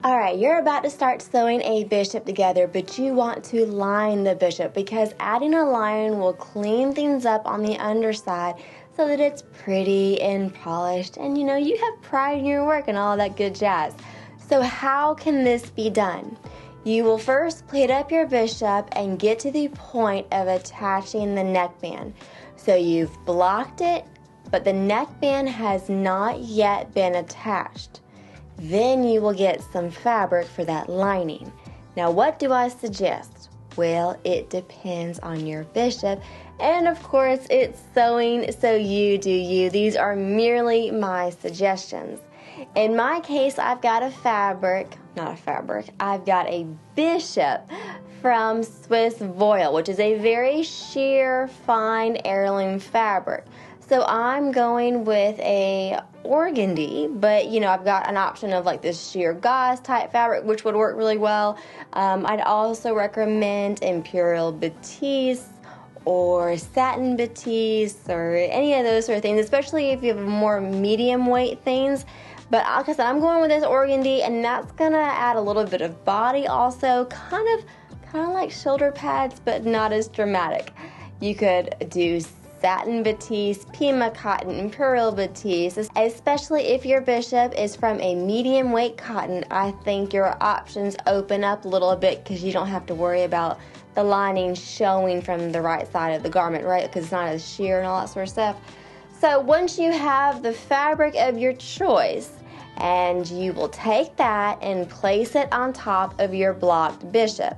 Alright, you're about to start sewing a bishop together, but you want to line the bishop because adding a line will clean things up on the underside so that it's pretty and polished and you have pride in your work and all that good jazz. So how can this be done? You will first pleat up your bishop and get to the point of attaching the neckband. So you've blocked it, but the neckband has not yet been attached. Then you will get some fabric for that lining. Now, what do I suggest? Well, it depends on your bishop, and of course, it's sewing, so you do you. These are merely my suggestions. In my case, I've got I've got a bishop from Swiss voile, which is a very sheer, fine heirloom fabric. So I'm going with a organdy, but I've got an option of like this sheer gauze type fabric, which would work really well. I'd also recommend imperial batiste or satin batiste or any of those sort of things, especially if you have more medium weight things. But like I said, I'm going with this organdy, and that's gonna add a little bit of body also, kind of like shoulder pads, but not as dramatic. You could do satin batiste, Pima cotton, imperial batiste. Especially if your bishop is from a medium weight cotton, I think your options open up a little bit because you don't have to worry about the lining showing from the right side of the garment, right? Because it's not as sheer and all that sort of stuff. So once you have the fabric of your choice, and you will take that and place it on top of your blocked bishop.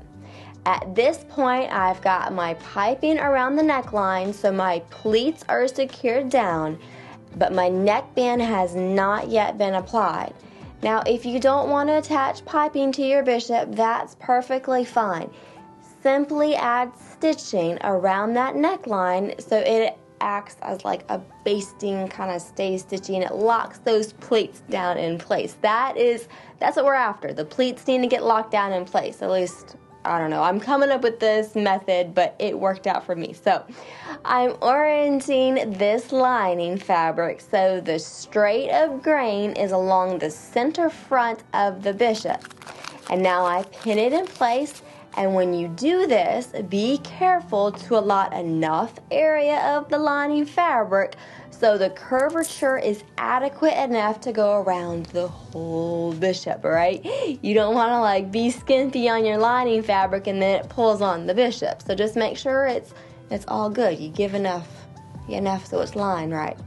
At this point, I've got my piping around the neckline, so my pleats are secured down, but my neckband has not yet been applied. Now, if you don't want to attach piping to your bishop, that's perfectly fine. Simply add stitching around that neckline so it acts as like a basting kind of stay stitching. It locks those pleats down in place. That's what we're after. The pleats need to get locked down in place, at least. I don't know, I'm coming up with this method, but it worked out for me. So I'm orienting this lining fabric so the straight of grain is along the center front of the bishop. And now I pin it in place, and when you do this, be careful to allot enough area of the lining fabric so the curvature is adequate enough to go around the whole bishop, right? You don't want to be skimpy on your lining fabric and then it pulls on the bishop. So just make sure it's all good. You give enough so it's lined right.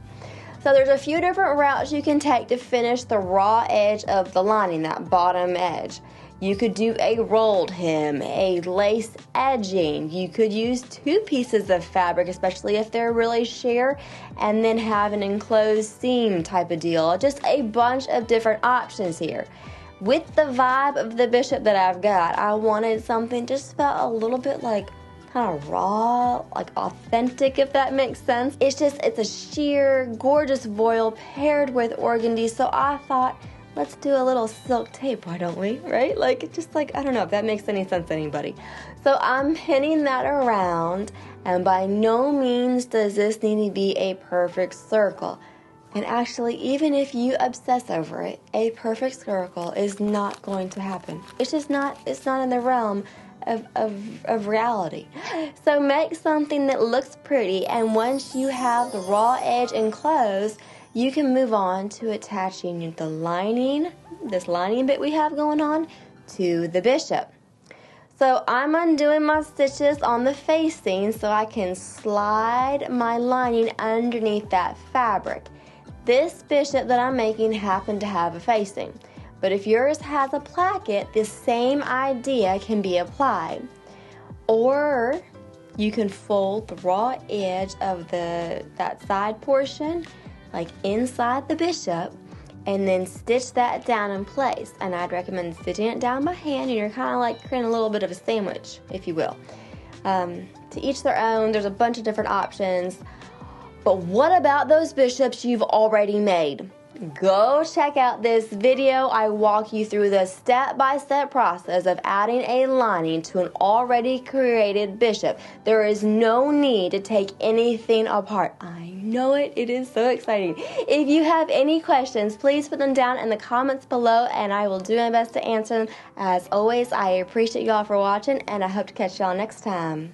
So there's a few different routes you can take to finish the raw edge of the lining, that bottom edge. You could do a rolled hem, a lace edging. You could use 2 pieces of fabric, especially if they're really sheer, and then have an enclosed seam type of deal. Just a bunch of different options here. With the vibe of the bishop that I've got, I wanted something just felt a little bit like kind of raw, like authentic, if that makes sense. It's a sheer, gorgeous voile paired with organdy, so I thought, let's do a little silk tape, why don't we, right? I don't know if that makes any sense to anybody. So I'm pinning that around, and by no means does this need to be a perfect circle. And actually, even if you obsess over it, a perfect circle is not going to happen. It's not in the realm of reality. So make something that looks pretty, and once you have the raw edge enclosed, you can move on to attaching this lining bit we have going on to the bishop. So I'm undoing my stitches on the facing so I can slide my lining underneath that fabric. This bishop that I'm making happened to have a facing, but if yours has a placket, the same idea can be applied. Or you can fold the raw edge of that side portion inside the bishop, and then stitch that down in place. And I'd recommend stitching it down by hand, and you're kind of creating a little bit of a sandwich, if you will. To each their own. There's a bunch of different options. But what about those bishops you've already made? Go check out this video. I walk you through the step-by-step process of adding a lining to an already created bishop. There is no need to take anything apart. I know it. It is so exciting. If you have any questions, please put them down in the comments below, and I will do my best to answer them. As always, I appreciate y'all for watching, and I hope to catch y'all next time.